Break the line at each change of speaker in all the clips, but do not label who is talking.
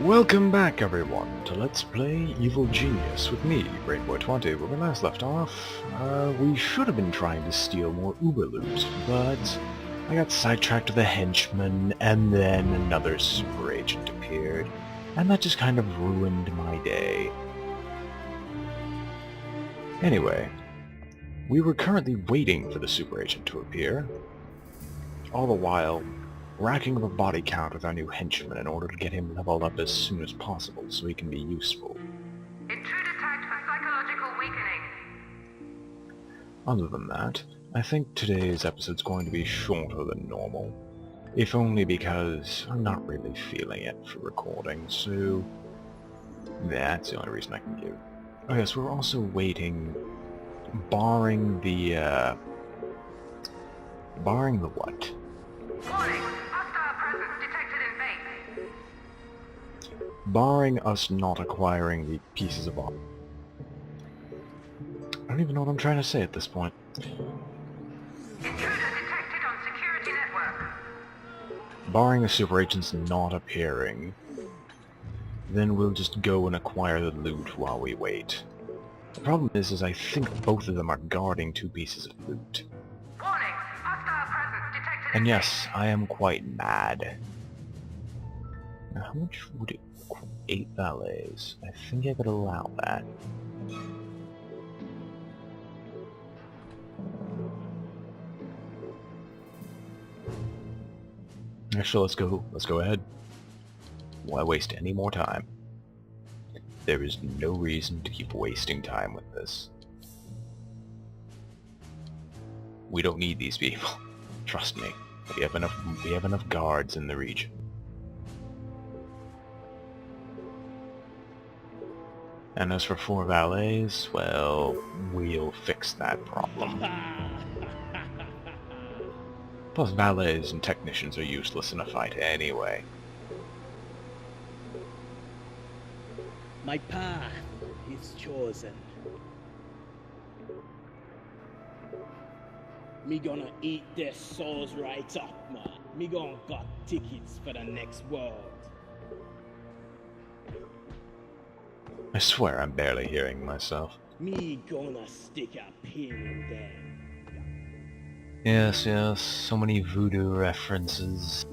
Welcome back everyone to Let's Play Evil Genius with me, BrainBoy 20. Where we last left off, we should have been trying to steal more Uber loot, but I got sidetracked with a henchman, and then another super agent appeared, and that just kind of ruined my day. Anyway, we were currently waiting for the super agent to appear, all the while racking up a body count with our new henchman in order to get him leveled up as soon as possible so he can be useful.
Intruder tagged for psychological weakening.
Other than that, I think today's episode's going to be shorter than normal. If only because I'm not really feeling it for recording, so that's the only reason I can give. Oh yes, we're also waiting, barring the what?
Warning! Hostile presence detected in base.
Barring us not acquiring the pieces of art. I don't even know what I'm trying to say at this point.
Intruder detected on security network.
Barring the super agents not appearing, then we'll just go and acquire the loot while we wait. The problem is I think both of them are guarding two pieces of loot.
Warning! Hostile presence detected
And
in
yes, I am quite mad. Now, how much would it... 8 valets. I think I could allow that. Actually, let's go ahead. Why waste any more time? There is no reason to keep wasting time with this. We don't need these people. Trust me. We have enough guards in the region. And as for 4 valets, well, we'll fix that problem. Plus, valets and technicians are useless in a fight anyway.
My path is chosen. Me gonna eat their souls right up, man. Me gonna got tickets for the next world.
I swear I'm barely hearing myself.
Me gonna stick a pin in them.
Yes, so many voodoo references.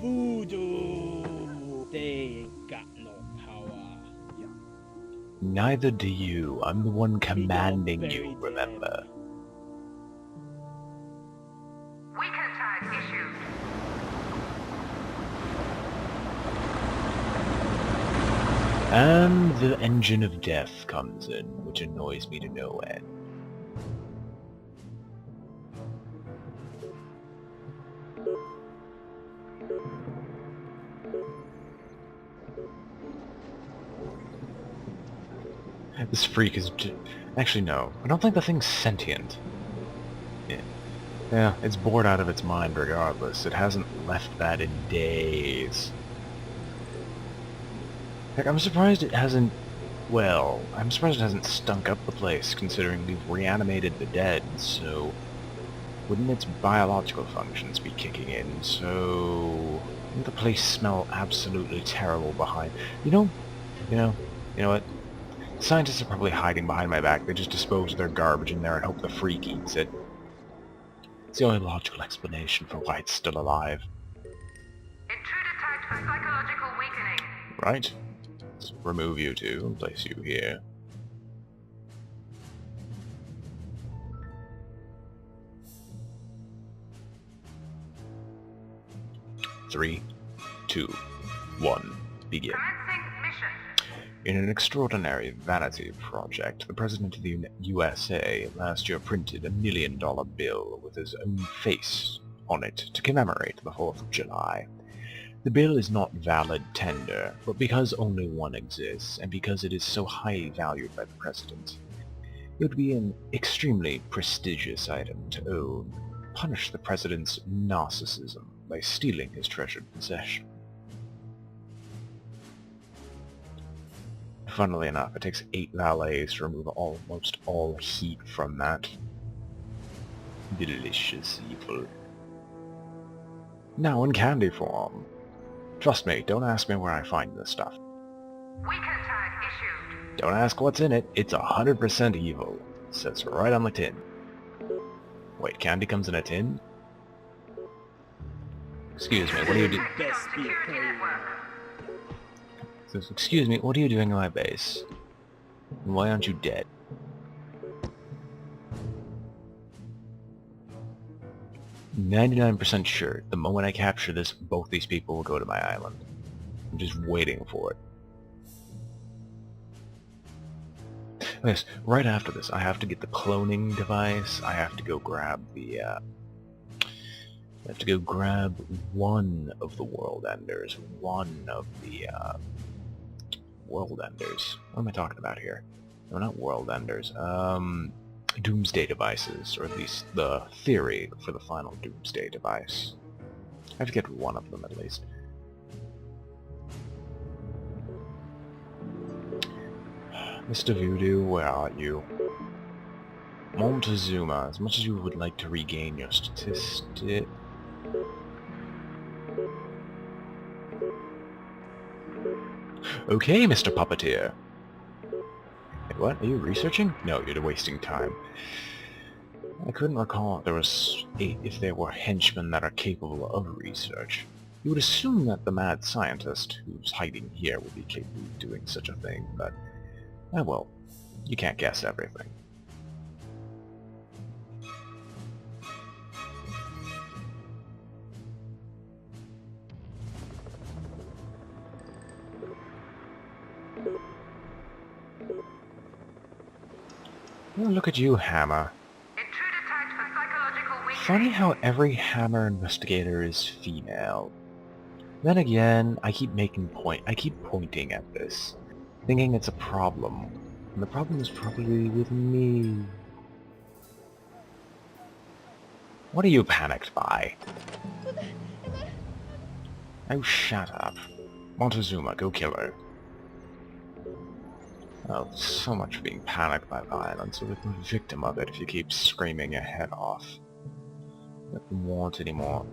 Voodoo! They ain't got no power. Yeah.
Neither do you. I'm the one commanding you, remember?
Weaken tag issued.
And the engine of death comes in, which annoys me to no end. This freak is actually, no. I don't think the thing's sentient. Yeah, it's bored out of its mind regardless. It hasn't left that in days. Heck, I'm surprised it hasn't... Well, I'm surprised it hasn't stunk up the place, considering we've reanimated the dead, so... Wouldn't its biological functions be kicking in, so... Wouldn't the place smell absolutely terrible behind... You know what? Scientists are probably hiding behind my back. They just dispose of their garbage in there and hope the freak eats it. It's the only logical explanation for why it's still alive.
Intruder tagged for psychological weakening.
Right? Let's remove you two and place you here. Three, 2, 1, begin.
Commencing mission.
In an extraordinary vanity project, the President of the USA last year printed a $1 million bill with his own face on it to commemorate the 4th of July. The bill is not valid tender, but because only one exists, and because it is so highly valued by the President, it would be an extremely prestigious item to own. Punish the President's narcissism by stealing his treasured possession. Funnily enough, it takes 8 valets to remove almost all heat from that. Delicious evil. Now in candy form. Trust me, don't ask me where I find this stuff.
Weekend tag issued.
Don't ask what's in it, it's 100% evil. It says right on the tin. Wait, candy comes in a tin? Excuse me, what are you doing?
Best be
Security
playing.
network.
Excuse me, what are you doing in my base? And why aren't you dead? "99% sure, the moment I capture this, both these people will go to my island. I'm just waiting for it. Yes, right after this, I have to get the cloning device. I have to go grab the, I have to go grab one of the world enders. One of the, world enders. What am I talking about here? No, not world enders. Doomsday devices, or at least the theory for the final Doomsday device. I have to get one of them at least. Mr. Voodoo, where are you? Montezuma, as much as you would like to regain your statistic... Okay, Mr. Puppeteer. Wait, what? Are you researching? No, you're wasting time. I couldn't recall if there were henchmen that are capable of research. You would assume that the mad scientist who's hiding here would be capable of doing such a thing, but... well, you can't guess everything. Oh, look at you, Hammer.
Intruder tagged for psychological weakening.
Funny how every Hammer investigator is female. Then again, I keep pointing at this, thinking it's a problem. And the problem is probably with me. What are you panicked by? Oh, shut up. Montezuma, go kill her. Oh, so much for being panicked by violence, or become a victim of it if you keep screaming your head off. I don't want any more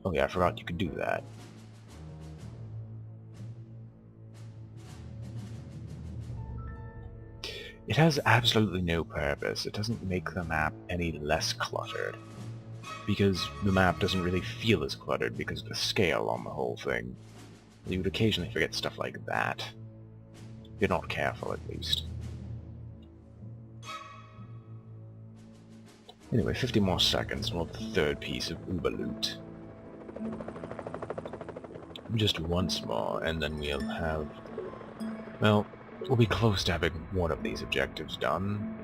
Oh yeah, I forgot you could do that. It has absolutely no purpose. It doesn't make the map any less cluttered. Because the map doesn't really feel as cluttered because of the scale on the whole thing. You would occasionally forget stuff like that. If you're not careful, at least. Anyway, 50 more seconds and we'll have the third piece of Uber loot. Just once more, and then we'll have... well, we'll be close to having one of these objectives done.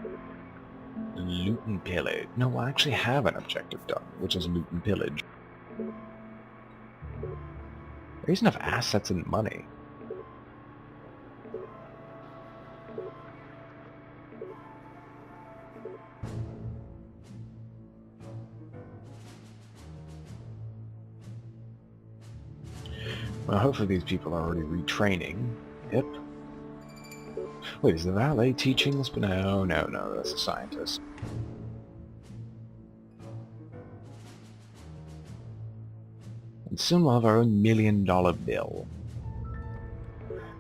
Loot and pillage. No, I actually have an objective done, which is loot and pillage. There's enough assets and money. Well, hopefully these people are already retraining. Yep. Wait, is the valet teaching this? No, that's a scientist. And soon we'll have our own $1 million bill.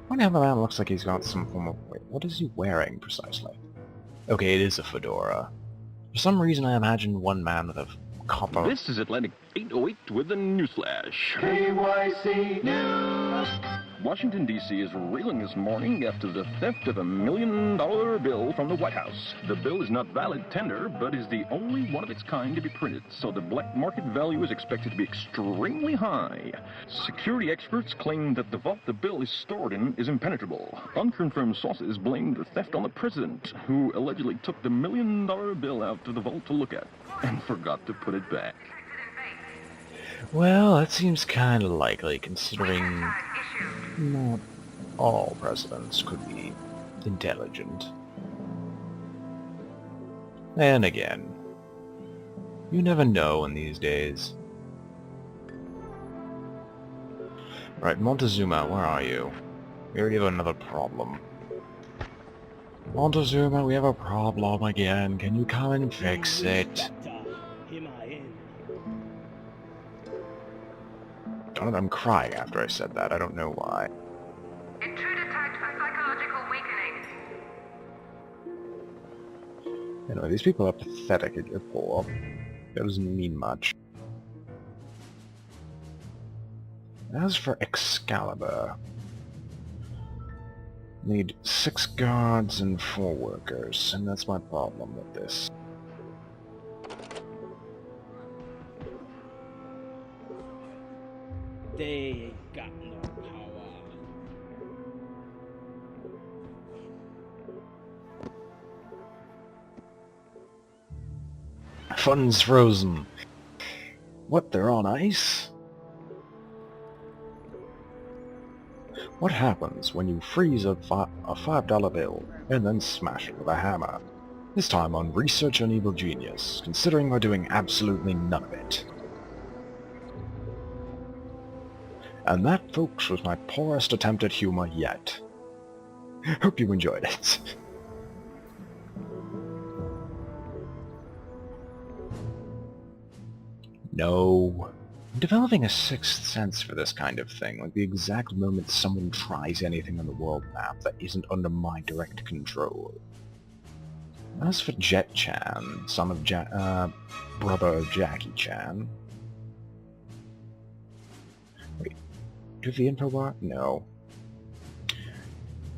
Why how the man looks like he's got some form of... wait, what is he wearing, precisely? Okay, it is a fedora. For some reason I imagined one man with a copper...
This is Atlantic 808 with a newsflash.
KYC News.
Washington, D.C. is reeling this morning after the theft of $1 million bill from the White House. The bill is not valid tender, but is the only one of its kind to be printed, so the black market value is expected to be extremely high. Security experts claim that the vault the bill is stored in is impenetrable. Unconfirmed sources blame the theft on the president, who allegedly took the $1 million bill out of the vault to look at, and forgot to put it back.
Well, that seems kind of likely, considering not all presidents could be intelligent. And again, you never know in these days. Right, Montezuma, where are you? We already have another problem. Montezuma, we have a problem again. Can you come and fix it? Darn it, I'm crying after I said that. I don't know why.
Intruder tagged for psychological weakening.
Anyway, these people are pathetic and you're poor. That doesn't mean much. As for Excalibur, need 6 guards and 4 workers, and that's my problem with this.
They ain't got no power.
Funds frozen. What, they're on ice? What happens when you freeze a $5 bill and then smash it with a hammer? This time on Research on Evil Genius, considering we're doing absolutely none of it. And that, folks, was my poorest attempt at humor yet. Hope you enjoyed it. No. I'm developing a sixth sense for this kind of thing, like the exact moment someone tries anything on the world map that isn't under my direct control. As for Jet-chan, son of brother Jackie Chan... Wait, do you have the info bar? No.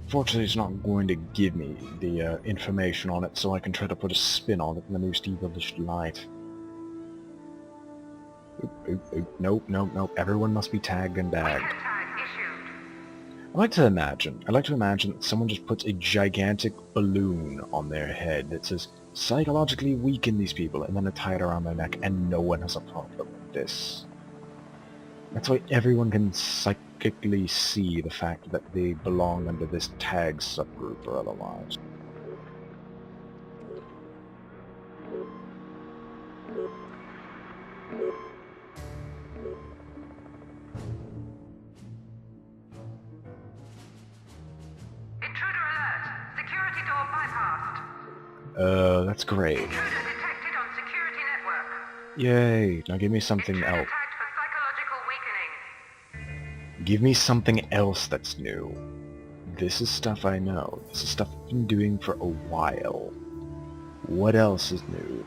Fortunately, it's not going to give me the information on it, so I can try to put a spin on it in the most evilish light. Nope, nope, nope. Everyone must be tagged and bagged.
Weaken tag issued.
I'd like to imagine that someone just puts a gigantic balloon on their head that says, psychologically weaken these people, and then they tie it around their neck, and no one has a problem with this. That's why everyone can psychically see the fact that they belong under this tag subgroup or otherwise.
Intruder alert. Security door bypassed.
That's great.
Intruder detected on security network.
Yay! Now give me something
Intruder
else.
tagged for psychological weakening.
Give me something else that's new. This is stuff I know. This is stuff I've been doing for a while. What else is new?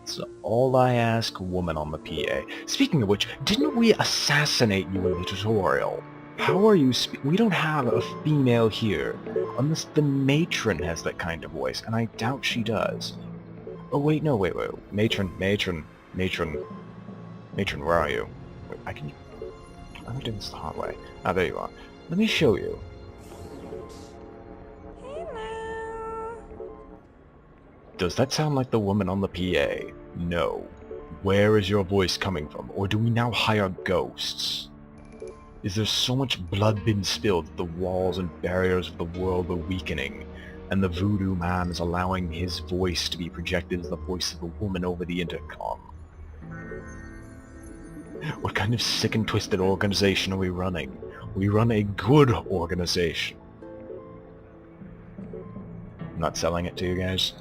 So all I ask, woman on the PA. Speaking of which, didn't we assassinate you in the tutorial? How are you we don't have a female here, unless the matron has that kind of voice, and I doubt she does. Oh wait, no, wait. Matron, where are you? Wait, I'm doing this the hard way. Ah, there you are. Let me show you. Does that sound like the woman on the PA? No. Where is your voice coming from? Or do we now hire ghosts? Is there so much blood been spilled that the walls and barriers of the world are weakening, and the voodoo man is allowing his voice to be projected as the voice of a woman over the intercom? What kind of sick and twisted organization are we running? We run a good organization. I'm not selling it to you guys.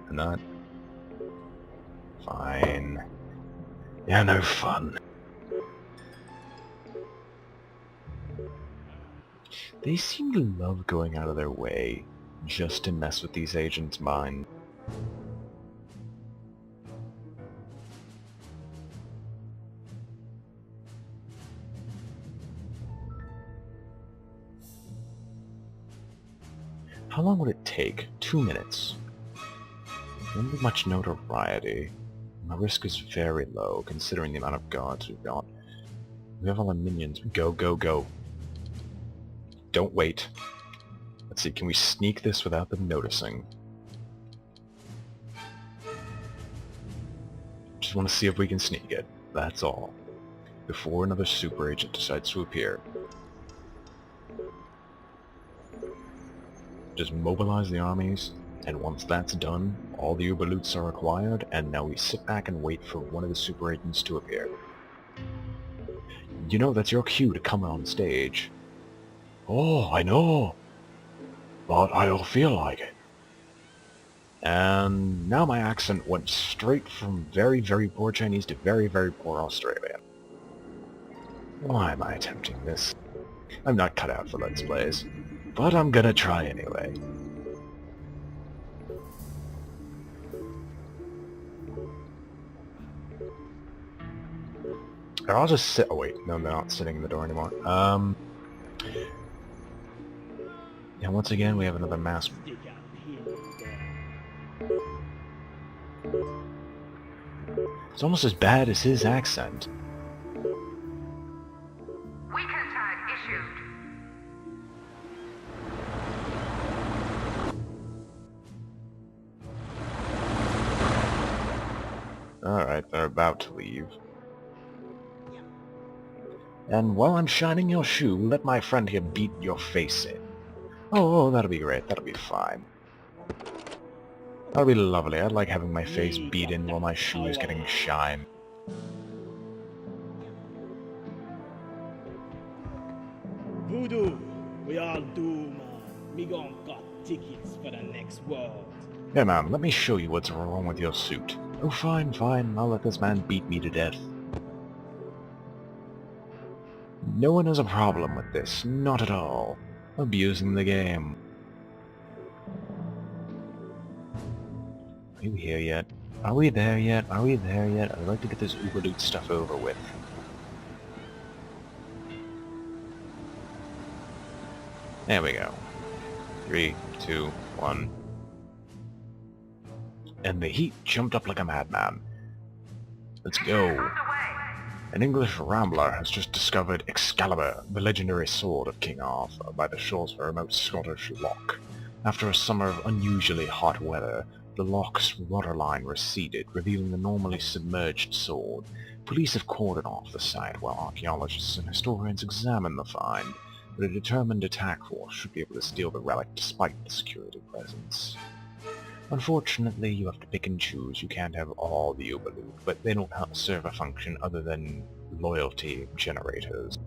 I'm not. Fine. Yeah, no fun. They seem to love going out of their way just to mess with these agents' minds. How long would it take? 2 minutes. Wouldn't be much notoriety. My risk is very low, considering the amount of guards we've got. We have all our minions. Go, go, go. Don't wait. Let's see, can we sneak this without them noticing? Just want to see if we can sneak it. That's all. Before another super agent decides to appear. Just mobilize the armies, and once that's done, all the Uberloots are acquired, and now we sit back and wait for one of the super agents to appear. You know, that's your cue to come on stage. Oh, I know. But I don't feel like it. And now my accent went straight from very, very poor Chinese to very, very poor Australian. Why am I attempting this? I'm not cut out for Let's Plays, but I'm gonna try anyway. Or I'll just sit- oh wait, no, they're not sitting in the door anymore. Yeah, once again we have another mass.
Stick a pin in
It's almost as bad as his accent.
Weaken tag issued.
Alright, they're about to leave. And while I'm shining your shoe, let my friend here beat your face in. Oh, that'll be great, that'll be fine. That'll be lovely, I like having my face beat in while my shoe is getting shine.
Voodoo, we all do, man. Me gon' got tickets for the next world.
Yeah man, let me show you what's wrong with your suit. Oh fine, fine, I'll let this man beat me to death. No one has a problem with this, not at all. Abusing the game. Are you here yet? Are we there yet? Are we there yet? I'd like to get this Uber loot stuff over with. There we go. 3, 2, 1. And the heat jumped up like a madman. Let's go.
Underway.
An English rambler has just discovered Excalibur, the legendary sword of King Arthur, by the shores of a remote Scottish loch. After a summer of unusually hot weather, the loch's waterline receded, revealing the normally submerged sword. Police have cordoned off the site while archaeologists and historians examine the find, but a determined attack force should be able to steal the relic despite the security presence. Unfortunately, you have to pick and choose. You can't have all the Uber loot, but they don't serve a function other than loyalty generators.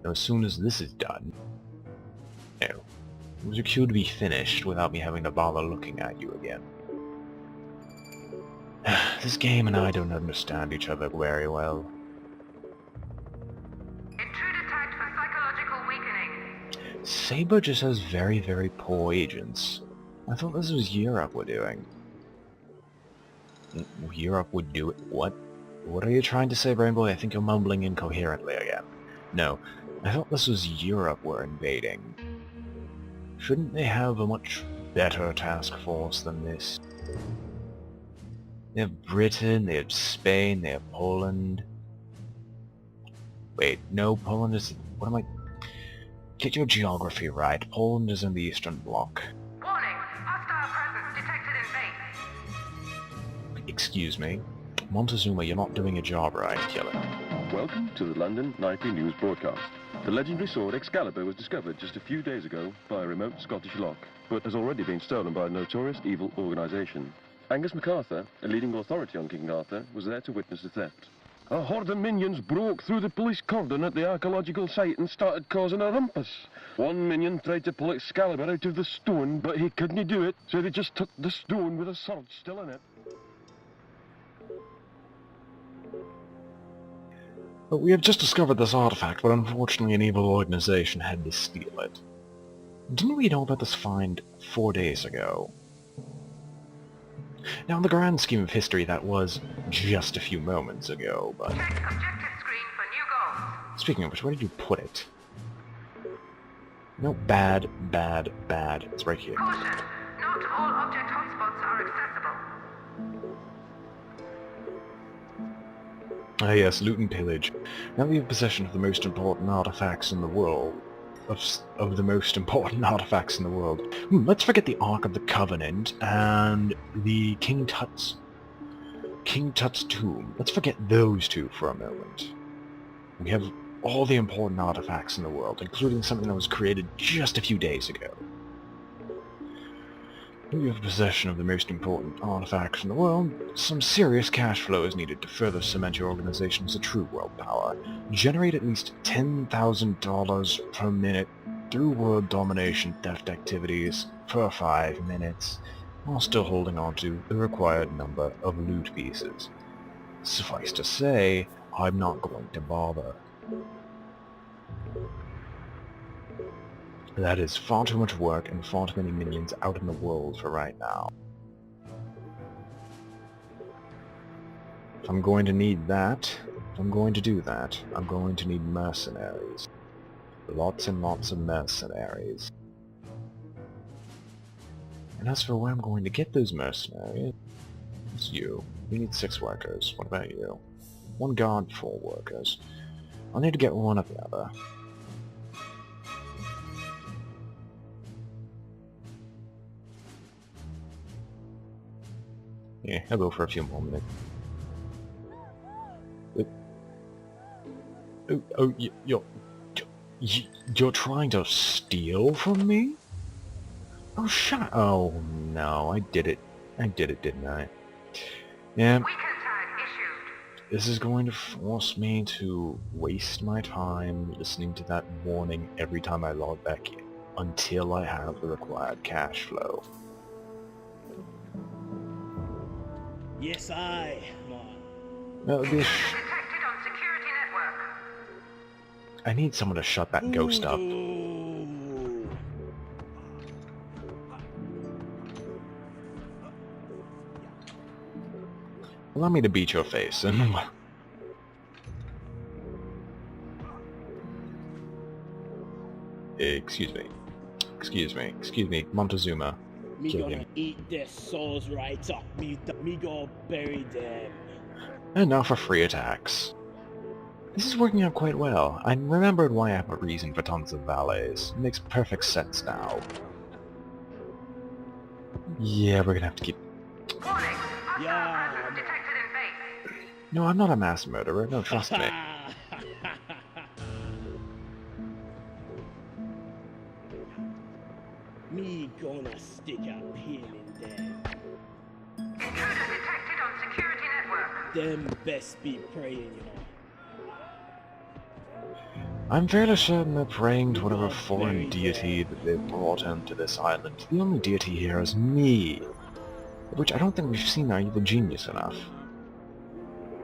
Now, as soon as this is done... No. It was a cue to be finished without me having to bother looking at you again. This game and I don't understand each other very well.
Intruder tagged for psychological weakening.
Saber just has very, very poor agents. I thought this was Europe we're doing. Europe would do it? What? What are you trying to say, BrainBoy? I think you're mumbling incoherently again. No, I thought this was Europe we're invading. Shouldn't they have a much better task force than this? They have Britain, they have Spain, they have Poland. Wait, no, Poland is... What am I... Get your geography right. Poland is in the Eastern Bloc.
Warning, hostile presence detected in base.
Excuse me. Montezuma, you're not doing your job right, killer.
Welcome to the London Nightly News broadcast. The legendary sword Excalibur was discovered just a few days ago by a remote Scottish loch, but has already been stolen by a notorious evil organisation. Angus MacArthur, a leading authority on King Arthur, was there to witness the theft. A horde of minions broke through the police cordon at the archaeological site and started causing a rumpus. One minion tried to pull Excalibur out of the stone, but he couldn't do it, so they just took the stone with a sword still in it.
But we have just discovered this artifact, but unfortunately an evil organization had to steal it. Didn't we know about this find 4 days ago? Now, in the grand scheme of history, that was just a few moments ago, but...
Check objective screen for new goals.
Speaking of which, where did you put it? No, bad, bad, bad. It's right here.
Caution, not all object hotspots are accessible.
Ah yes, loot and pillage. Now we have possession of the most important artifacts in the world. Of the most important artifacts in the world. Let's forget the Ark of the Covenant and the King Tut's tomb. Let's forget those two for a moment. We have all the important artifacts in the world, including something that was created just a few days ago. We have possession of the most important artifacts in the world. Some serious cash flow is needed to further cement your organization as a true world power. Generate at least $10,000 per minute through world domination theft activities for 5 minutes, while still holding on to the required number of loot pieces. Suffice to say, I'm not going to bother. That is far too much work and far too many minions out in the world for right now. If I'm going to need that, if I'm going to do that, I'm going to need mercenaries. Lots and lots of mercenaries. And as for where I'm going to get those mercenaries, it's you. You need 6 workers. What about you? 1 guard, 4 workers. I'll need to get one of the other. Yeah, I'll go for a few more minutes. You're trying to steal from me? Oh, shut. Oh, no, I did it. I did it, didn't I? Yeah.
Weekend tag issued.
This is going to force me to waste my time listening to that warning every time I log back in, until I have the required cash flow.
Yes, man.
That would be
Detected on security network.
I need someone to shut that ghost up.
Voodoo.
Allow me to beat your face, and... Excuse me. Excuse me, Montezuma.
Me
Kill
gonna
him.
eat their souls right up. Me gonna bury them.
And now for free attacks. This is working out quite well. I remembered why I have a reason for tons of valets. It makes perfect sense now. Yeah, we're gonna have to keep...
Warning.
Yeah,
Hostile presence
man.
detected in base.
No, I'm not a mass murderer. No, trust me.
Me gonna stick a pin in them.
Intruder detected on security network.
Them best be praying, you know.
I'm fairly certain they're praying to whatever foreign deity that they've brought into this island. The only deity here is me, which I don't think we've seen our evil genius enough.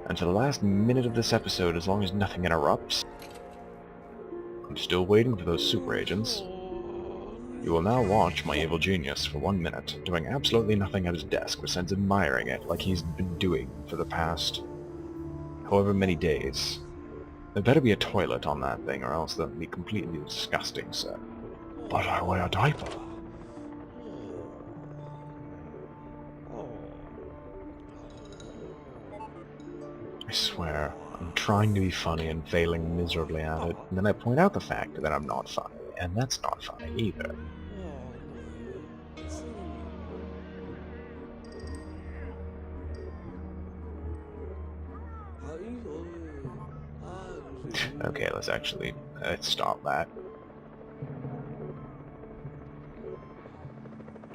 And for the last minute of this episode, as long as nothing interrupts, I'm still waiting for those super agents. You will now watch my evil genius for 1 minute, doing absolutely nothing at his desk besides admiring it like he's been doing for the past however many days. There better be a toilet on that thing, or else that'll be completely disgusting, sir. But I wear a diaper. I swear, I'm trying to be funny and failing miserably at it, and then I point out the fact that I'm not funny, and that's not funny either. Okay, let's stop that.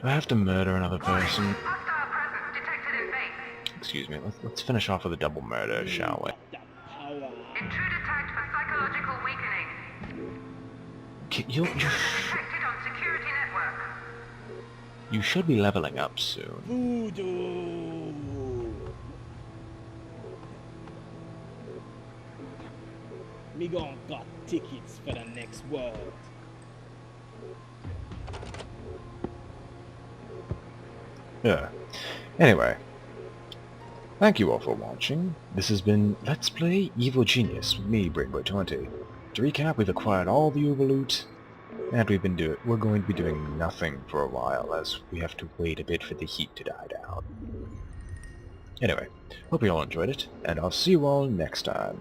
Do I have to murder another person?
Hostile presence detected in base.
Excuse me, let's finish off with a double murder, shall we?
The power.
Intruder tagged for psychological weakening.
You
Detected on security network.
you should be leveling up soon.
Voodoo. Me gon' got tickets for the next world.
Yeah. Anyway. Thank you all for watching. This has been Let's Play Evil Genius with me, BrainBoy20. To recap, we've acquired all the Uber loot, and we're going to be doing nothing for a while, as we have to wait a bit for the heat to die down. Anyway, hope you all enjoyed it, and I'll see you all next time.